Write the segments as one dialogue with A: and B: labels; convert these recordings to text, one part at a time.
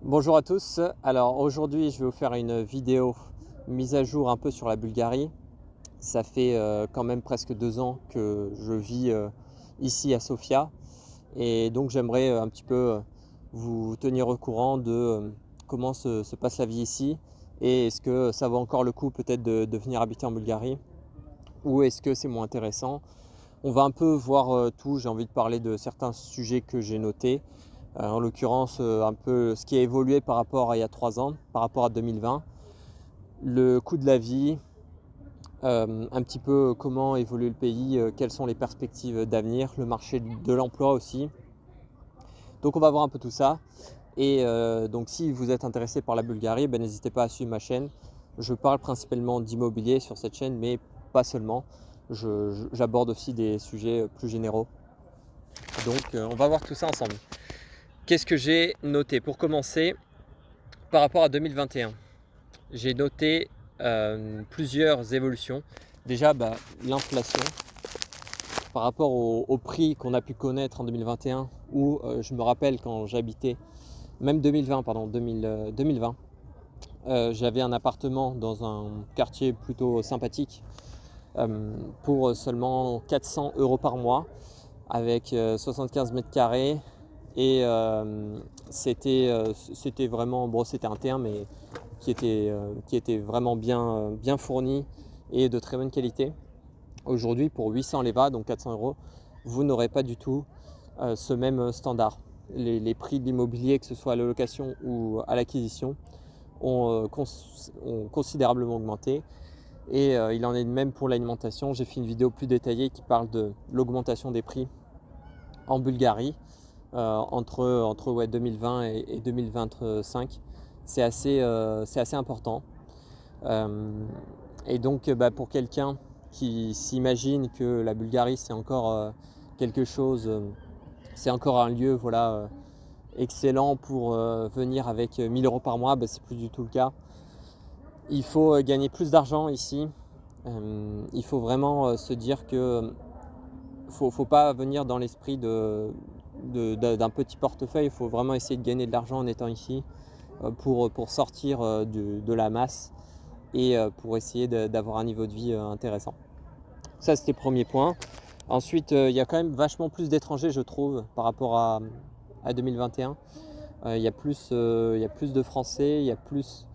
A: Bonjour à tous. Alors aujourd'hui, je vais vous faire une vidéo mise à jour un peu sur la Bulgarie. Ça fait quand même presque 2 ans que je vis ici à Sofia et donc j'aimerais un petit peu vous tenir au courant de comment se passe la vie ici et est-ce que ça vaut encore le coup peut-être de venir habiter en Bulgarie ou est-ce que c'est moins intéressant. On va un peu voir tout. J'ai envie de parler de certains sujets que j'ai notés. En l'occurrence, un peu ce qui a évolué par rapport à il y a 3 ans, par rapport à 2020. Le coût de la vie, un petit peu comment évolue le pays, quelles sont les perspectives d'avenir, le marché de l'emploi aussi. Donc on va voir un peu tout ça. Et donc si vous êtes intéressé par la Bulgarie, n'hésitez pas à suivre ma chaîne. Je parle principalement d'immobilier sur cette chaîne, mais pas seulement. J'aborde aussi des sujets plus généraux. Donc on va voir tout ça ensemble. Qu'est-ce que j'ai noté? Pour commencer, par rapport à 2021, j'ai noté plusieurs évolutions. Déjà, l'inflation par rapport au prix qu'on a pu connaître en 2021, où je me rappelle quand j'habitais, même 2020, pardon, 2020, j'avais un appartement dans un quartier plutôt sympathique pour seulement 400 euros par mois, avec 75 mètres carrés. Et c'était vraiment, bon, c'était un T1, mais qui était vraiment bien fourni et de très bonne qualité. Aujourd'hui, pour 800 leva, donc 400 euros, vous n'aurez pas du tout ce même standard. Les prix de l'immobilier, que ce soit à la location ou à l'acquisition, ont considérablement augmenté. Et il en est de même pour l'alimentation. J'ai fait une vidéo plus détaillée qui parle de l'augmentation des prix en Bulgarie entre 2020 et 2025. C'est assez important. Et donc pour quelqu'un qui s'imagine que la Bulgarie c'est encore quelque chose, c'est encore un lieu voilà, excellent pour venir avec 1000 euros par mois, c'est plus du tout le cas. Il faut gagner plus d'argent ici. Il faut vraiment se dire que faut pas venir dans l'esprit d'un petit portefeuille. Il faut vraiment essayer de gagner de l'argent en étant ici pour sortir de la masse et pour essayer d'avoir un niveau de vie intéressant. Ça, c'était le premier point. Ensuite, il y a quand même vachement plus d'étrangers, je trouve, par rapport à 2021. Il y a plus de Français, il y a plus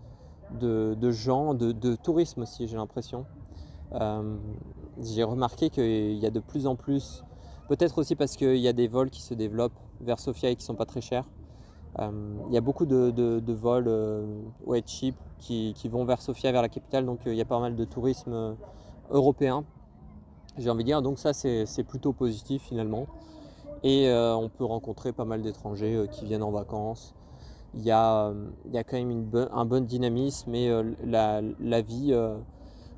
A: de gens, de tourisme aussi, j'ai l'impression. J'ai remarqué qu'il y a de plus en plus, peut-être aussi parce qu'il y a des vols qui se développent vers Sofia et qui ne sont pas très chers. Il y a beaucoup de vols cheap qui vont vers Sofia, vers la capitale, donc il y a pas mal de tourisme européen, j'ai envie de dire. Donc ça, c'est plutôt positif finalement. Et on peut rencontrer pas mal d'étrangers qui viennent en vacances. Il y a quand même un bon dynamisme et la vie,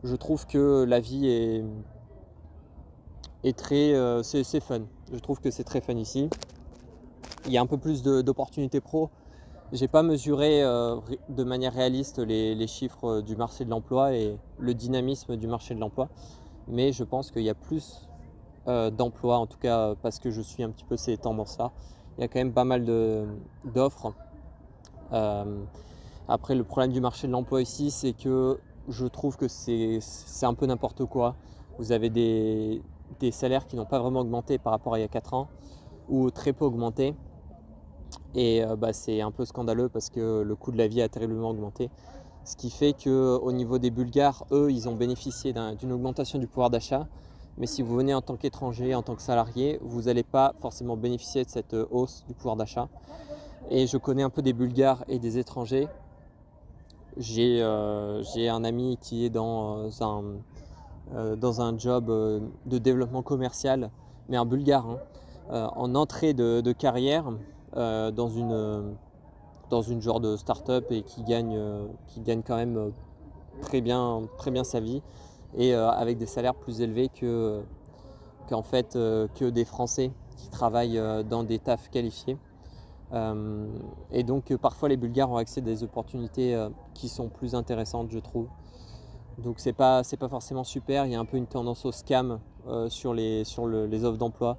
A: je trouve que la vie est très, c'est fun. Je trouve que c'est très fun ici. Il y a un peu plus d'opportunités pro. J'ai pas mesuré de manière réaliste les chiffres du marché de l'emploi et le dynamisme du marché de l'emploi, mais je pense qu'il y a plus d'emplois, en tout cas parce que je suis un petit peu ces tendances-là. Il y a quand même pas mal d'offres. Euh, Après, le problème du marché de l'emploi ici, c'est que je trouve que c'est un peu n'importe quoi. Vous avez des salaires qui n'ont pas vraiment augmenté par rapport à il y a 4 ans, ou très peu augmenté. Et c'est un peu scandaleux parce que le coût de la vie a terriblement augmenté. Ce qui fait qu'au niveau des Bulgares, eux, ils ont bénéficié d'une augmentation du pouvoir d'achat. Mais si vous venez en tant qu'étranger, en tant que salarié, vous n'allez pas forcément bénéficier de cette hausse du pouvoir d'achat. Et je connais un peu des Bulgares et des étrangers. J'ai un ami qui est dans un job de développement commercial, mais un Bulgare, hein, en entrée de carrière dans une genre de start-up et qui gagne quand même très bien sa vie et avec des salaires plus élevés qu'en fait que des Français qui travaillent dans des tafs qualifiés. Et donc parfois les Bulgares ont accès à des opportunités qui sont plus intéressantes, je trouve. Donc c'est pas forcément super. Il y a un peu une tendance au scam sur les offres d'emploi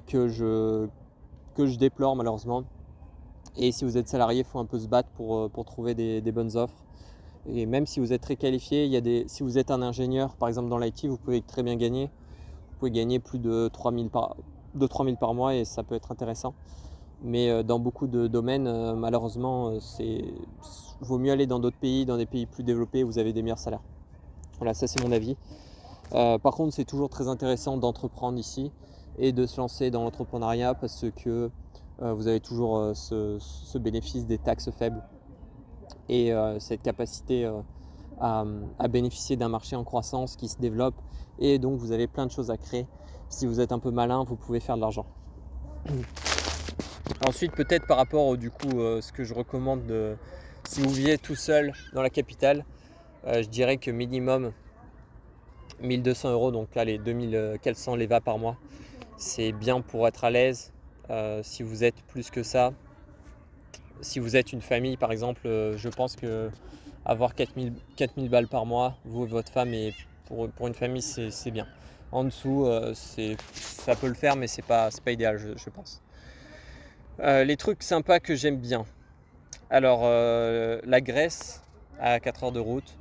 A: que je déplore malheureusement. Et si vous êtes salarié, il faut un peu se battre pour trouver des bonnes offres. Et même si vous êtes très qualifié, si vous êtes un ingénieur, par exemple dans l'IT, vous pouvez très bien gagner. Vous pouvez gagner plus de 3 000 par mois et ça peut être intéressant. Mais dans beaucoup de domaines, malheureusement, vaut mieux aller dans d'autres pays, dans des pays plus développés où vous avez des meilleurs salaires. Voilà, ça c'est mon avis. Par contre, c'est toujours très intéressant d'entreprendre ici et de se lancer dans l'entrepreneuriat parce que vous avez toujours ce bénéfice des taxes faibles et cette capacité à bénéficier d'un marché en croissance qui se développe, et donc vous avez plein de choses à créer. Si vous êtes un peu malin, vous pouvez faire de l'argent. Ensuite, peut-être par rapport au ce que je recommande, si vous vivez tout seul dans la capitale, je dirais que minimum 1200 €, donc là les 2400 leva par mois, c'est bien pour être à l'aise. Si vous êtes plus que ça, si vous êtes une famille par exemple, je pense que avoir 4000 balles par mois, vous et votre femme, et pour une famille c'est bien. En dessous, ça peut le faire, mais c'est pas idéal, je pense. Les trucs sympas que j'aime bien. Alors la Grèce à 4 heures de route,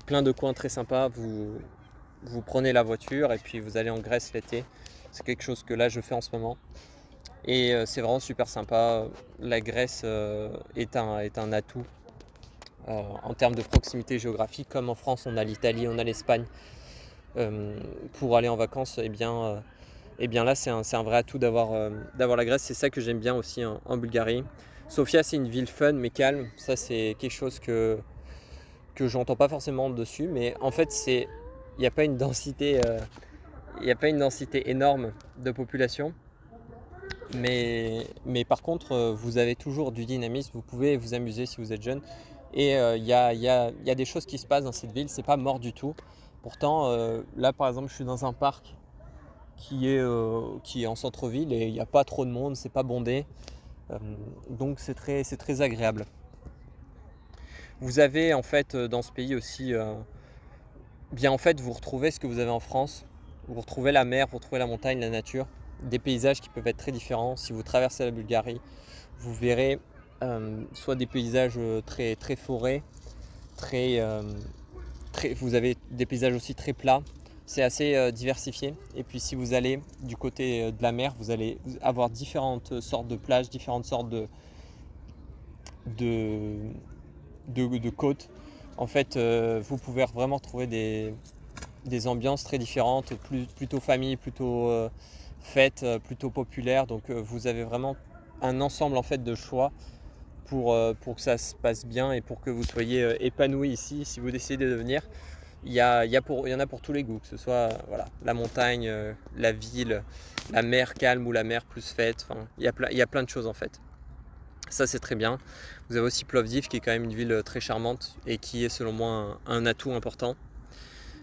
A: plein de coins très sympas. Vous prenez la voiture et puis vous allez en Grèce l'été. C'est quelque chose que là je fais en ce moment. Et c'est vraiment super sympa. La Grèce est un atout en termes de proximité géographique. Comme en France, on a l'Italie, on a l'Espagne. Pour aller en vacances, et bien là, c'est un vrai atout d'avoir la Grèce. C'est ça que j'aime bien aussi en Bulgarie. Sofia, c'est une ville fun mais calme. Ça, c'est quelque chose que j'entends pas forcément dessus. Mais en fait, il n'y a pas une densité énorme de population. Mais par contre, vous avez toujours du dynamisme. Vous pouvez vous amuser si vous êtes jeune. Et il y a des choses qui se passent dans cette ville. C'est pas mort du tout. Pourtant, là, par exemple, je suis dans un parc qui est en centre-ville et il n'y a pas trop de monde, c'est pas bondé. Donc c'est très agréable. Vous avez en fait dans ce pays aussi, bien en fait vous retrouvez ce que vous avez en France. Vous retrouvez la mer, vous retrouvez la montagne, la nature, des paysages qui peuvent être très différents. Si vous traversez la Bulgarie, vous verrez soit des paysages très forêts, vous avez des paysages aussi très plats. C'est assez diversifié. Et puis si vous allez du côté de la mer, vous allez avoir différentes sortes de plages, différentes sortes de côtes. En fait, vous pouvez vraiment trouver des ambiances très différentes, plutôt famille, plutôt fête, plutôt populaire. Donc vous avez vraiment un ensemble en fait de choix pour que ça se passe bien et pour que vous soyez épanoui ici. Si vous décidez de venir, il y en a pour tous les goûts, que ce soit la montagne, la ville, la mer calme ou la mer plus fête. Enfin, il y a plein de choses en fait. Ça, c'est très bien. Vous avez aussi Plovdiv qui est quand même une ville très charmante et qui est selon moi un atout important.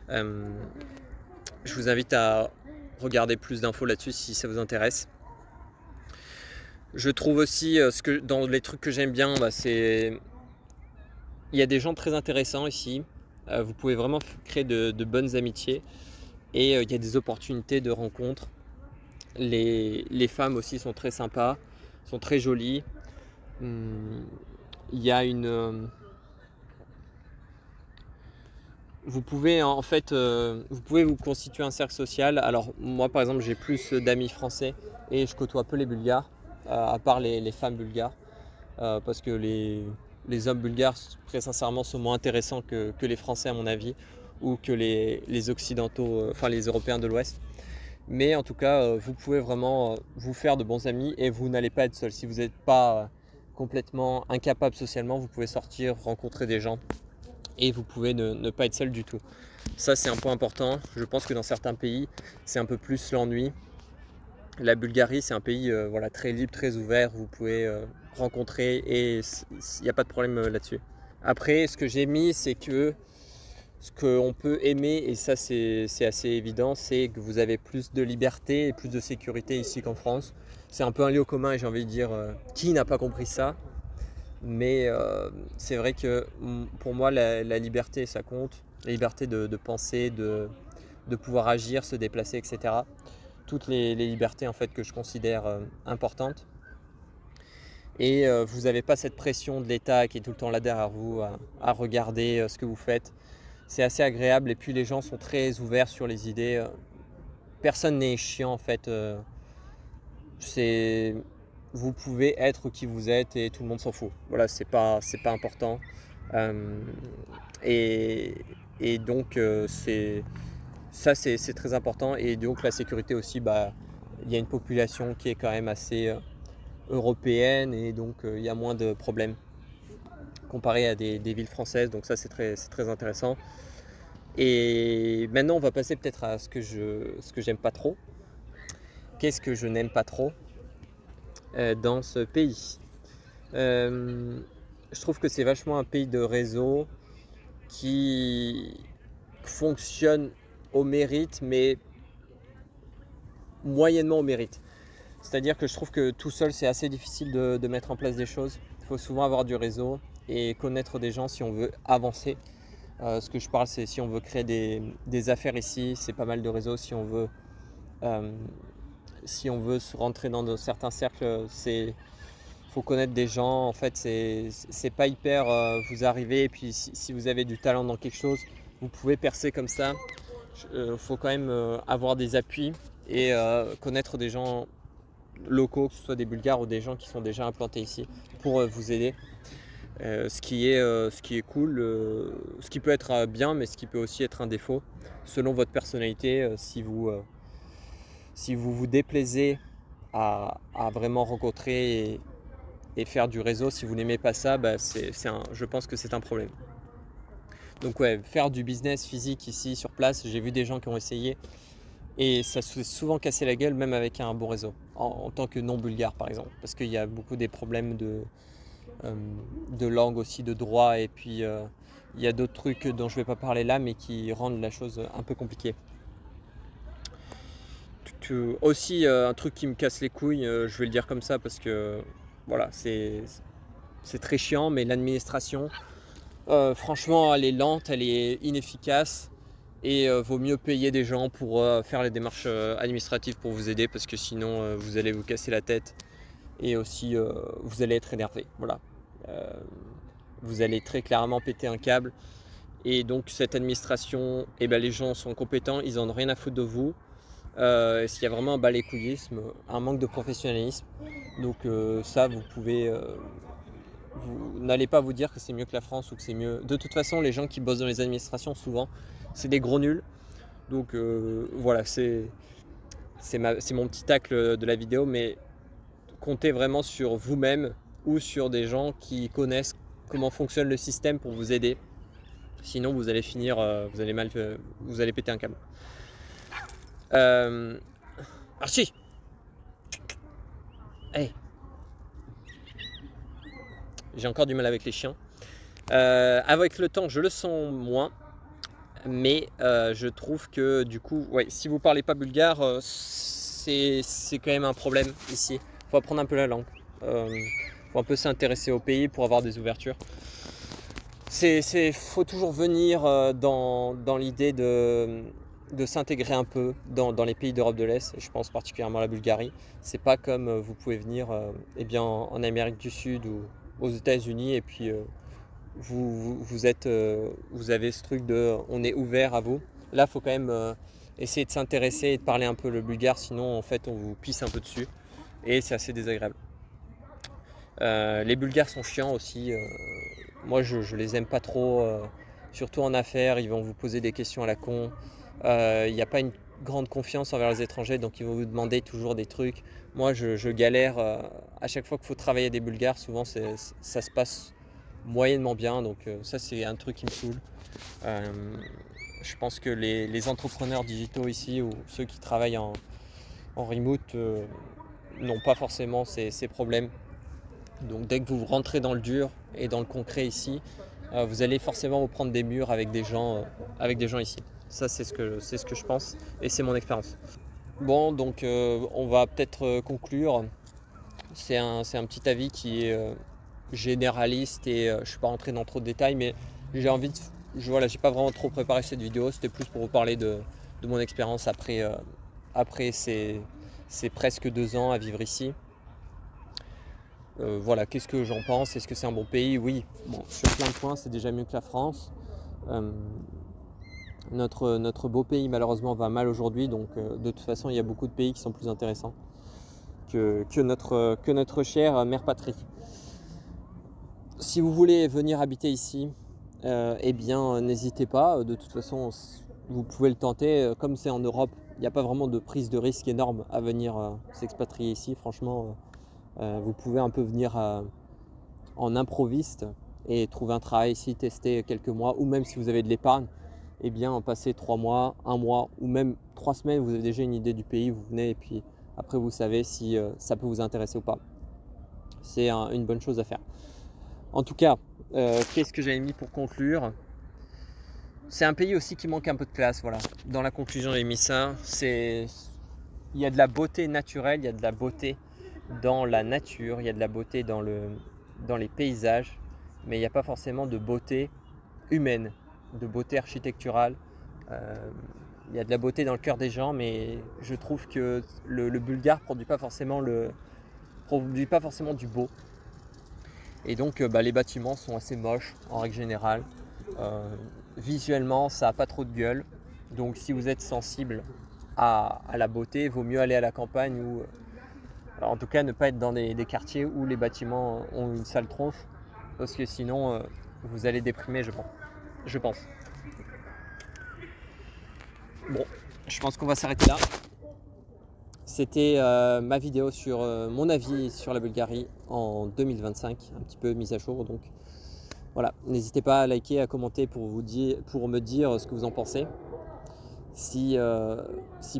A: Je vous invite à regarder plus d'infos là-dessus si ça vous intéresse. Je trouve aussi dans les trucs que j'aime bien, il y a des gens très intéressants ici. Vous pouvez vraiment créer de bonnes amitiés et il y a des opportunités de rencontres. Les femmes aussi sont très sympas, sont très jolies. Il y a vous pouvez en fait vous pouvez vous constituer un cercle social. Alors moi par exemple j'ai plus d'amis français et je côtoie peu les Bulgares, à part les femmes bulgares, parce que les hommes bulgares très sincèrement sont moins intéressants que les Français à mon avis, ou que les Occidentaux, enfin les Européens de l'Ouest. Mais en tout cas vous pouvez vraiment vous faire de bons amis et vous n'allez pas être seul. Si vous n'êtes pas complètement incapable socialement, vous pouvez sortir, rencontrer des gens et vous pouvez ne pas être seul du tout. Ça, c'est un point important. Je pense que dans certains pays, c'est un peu plus l'ennui. La Bulgarie, c'est un pays très libre, très ouvert. Vous pouvez rencontrer et il n'y a pas de problème là-dessus. Après, ce que j'ai mis, c'est que ce qu'on peut aimer, et ça c'est assez évident, c'est que vous avez plus de liberté et plus de sécurité ici qu'en France. C'est un peu un lieu commun et j'ai envie de dire, qui n'a pas compris ça? Mais c'est vrai que pour moi, la liberté, ça compte. La liberté de penser, de pouvoir agir, se déplacer, etc. Toutes les libertés en fait que je considère importantes. et vous n'avez pas cette pression de l'État qui est tout le temps là derrière vous à regarder ce que vous faites. C'est assez agréable et puis les gens sont très ouverts sur les idées. Personne n'est chiant en fait. Vous pouvez être qui vous êtes et tout le monde s'en fout. Voilà, c'est pas important. Euh, et, et donc c'est très important. Et donc la sécurité aussi, il y a une population qui est quand même assez européenne et donc il y a moins de problèmes comparé à des villes françaises. Donc ça c'est très intéressant. Et maintenant on va passer peut-être à ce que j'aime pas trop. Qu'est-ce que je n'aime pas trop dans ce pays? Je trouve que c'est vachement un pays de réseau qui fonctionne au mérite, mais moyennement au mérite. C'est-à-dire que je trouve que tout seul, c'est assez difficile de mettre en place des choses. Il faut souvent avoir du réseau et connaître des gens si on veut avancer. Ce que je parle, c'est si on veut créer des affaires ici, c'est pas mal de réseau. Si on veut se rentrer dans certains cercles, faut connaître des gens. En fait, c'est pas hyper vous arrivez et puis si vous avez du talent dans quelque chose, vous pouvez percer comme ça. Faut quand même avoir des appuis et connaître des gens locaux, que ce soit des Bulgares ou des gens qui sont déjà implantés ici pour vous aider. Ce qui est cool, ce qui peut être bien, mais ce qui peut aussi être un défaut selon votre personnalité. Si vous vous déplaisez à vraiment rencontrer et faire du réseau, si vous n'aimez pas ça, je pense que c'est un problème. Donc ouais, faire du business physique ici sur place, j'ai vu des gens qui ont essayé et ça se fait souvent casser la gueule même avec un bon réseau, en tant que non bulgare par exemple, parce qu'il y a beaucoup des problèmes de langue aussi, de droit, et puis il y a d'autres trucs dont je ne vais pas parler là mais qui rendent la chose un peu compliquée. Aussi un truc qui me casse les couilles, je vais le dire comme ça parce que voilà, c'est très chiant, mais l'administration, franchement, elle est lente, elle est inefficace et vaut mieux payer des gens pour faire les démarches administratives pour vous aider parce que sinon vous allez vous casser la tête et aussi vous allez être énervé. Voilà. Vous allez très clairement péter un câble et donc cette administration, les gens sont compétents, ils n'en ont rien à foutre de vous. S'il y a vraiment un balécouillisme, un manque de professionnalisme, donc ça vous pouvez vous n'allez pas vous dire que c'est mieux que la France ou que c'est mieux. De toute façon, les gens qui bossent dans les administrations, souvent, c'est des gros nuls. Donc voilà, c'est mon petit tacle de la vidéo, mais comptez vraiment sur vous-même ou sur des gens qui connaissent comment fonctionne le système pour vous aider. Sinon, vous allez finir, vous allez péter un câble. Archie! Hey! J'ai encore du mal avec les chiens. Avec le temps, je le sens moins. Mais je trouve que du coup, ouais, si vous parlez pas bulgare, c'est quand même un problème ici. Il faut apprendre un peu la langue. Faut un peu s'intéresser au pays pour avoir des ouvertures. Faut toujours venir dans l'idée de s'intégrer un peu dans les pays d'Europe de l'Est. Je pense particulièrement à la Bulgarie. C'est pas comme vous pouvez venir en Amérique du Sud ou aux États-Unis et puis vous avez ce truc de on est ouvert à vous. Là, il faut quand même essayer de s'intéresser et de parler un peu le bulgare, sinon en fait on vous pisse un peu dessus et c'est assez désagréable. Les Bulgares sont chiants aussi. Moi, je les aime pas trop, surtout en affaires. Ils vont vous poser des questions à la con. Il n'y a pas une grande confiance envers les étrangers, donc ils vont vous demander toujours des trucs. Moi, je galère à chaque fois qu'il faut travailler des Bulgares. Souvent, ça se passe moyennement bien, donc ça c'est un truc qui me saoule. Je pense que les entrepreneurs digitaux ici ou ceux qui travaillent en remote n'ont pas forcément ces problèmes. Donc dès que vous rentrez dans le dur et dans le concret ici, vous allez forcément vous prendre des murs avec des gens ici. Ça c'est ce que je pense et c'est mon expérience. Bon, donc on va peut-être conclure. C'est un petit avis qui est généraliste et je ne suis pas rentré dans trop de détails, mais j'ai envie de... j'ai pas vraiment trop préparé cette vidéo, c'était plus pour vous parler de mon expérience après ces presque 2 ans à vivre ici. Voilà, qu'est-ce que j'en pense? Est-ce que c'est un bon pays? Oui, bon, sur plein de points, c'est déjà mieux que la France. Hem, notre beau pays, malheureusement, va mal aujourd'hui, donc de toute façon, il y a beaucoup de pays qui sont plus intéressants que notre chère mère patrie. Si vous voulez venir habiter ici, eh bien, n'hésitez pas. De toute façon, vous pouvez le tenter. Comme c'est en Europe, il n'y a pas vraiment de prise de risque énorme à venir s'expatrier ici. Franchement, vous pouvez un peu venir en improviste et trouver un travail ici, tester quelques mois, ou même si vous avez de l'épargne, eh bien, passer 3 mois, un mois, ou même 3 semaines, vous avez déjà une idée du pays, vous venez et puis après vous savez si ça peut vous intéresser ou pas. C'est une bonne chose à faire. En tout cas, qu'est-ce que j'avais mis pour conclure? C'est un pays aussi qui manque un peu de classe, voilà. Dans la conclusion, j'ai mis ça. Il y a de la beauté naturelle, il y a de la beauté dans la nature, il y a de la beauté dans les paysages, mais il n'y a pas forcément de beauté humaine, de beauté architecturale. Il y a de la beauté dans le cœur des gens, mais je trouve que le Bulgare produit pas forcément du beau. Et donc les bâtiments sont assez moches en règle générale. Visuellement, ça n'a pas trop de gueule. Donc si vous êtes sensible à la beauté, il vaut mieux aller à la campagne ou alors, en tout cas ne pas être dans des quartiers où les bâtiments ont une sale tronche, parce que sinon vous allez déprimer, je pense. Bon, je pense qu'on va s'arrêter là. C'était ma vidéo sur mon avis sur la Bulgarie en 2025, un petit peu mise à jour. Donc voilà, n'hésitez pas à liker, à commenter pour me dire ce que vous en pensez. Si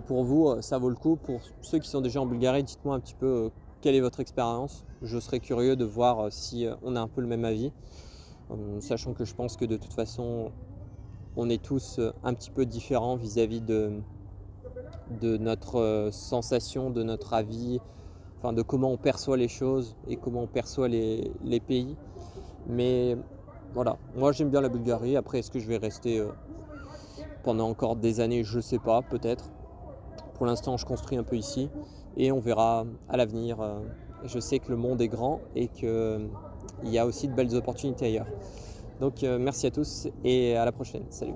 A: pour vous ça vaut le coup, pour ceux qui sont déjà en Bulgarie, dites-moi un petit peu quelle est votre expérience. Je serais curieux de voir si on a un peu le même avis, sachant que je pense que de toute façon on est tous un petit peu différents vis-à-vis de notre sensation, de notre avis, enfin de comment on perçoit les choses et comment on perçoit les pays. Mais voilà, moi j'aime bien la Bulgarie. Après, est-ce que je vais rester pendant encore des années? Je sais pas, peut-être. Pour l'instant, je construis un peu ici et on verra à l'avenir. Je sais que le monde est grand et qu'il y a aussi de belles opportunités ailleurs. Donc merci à tous et à la prochaine. Salut.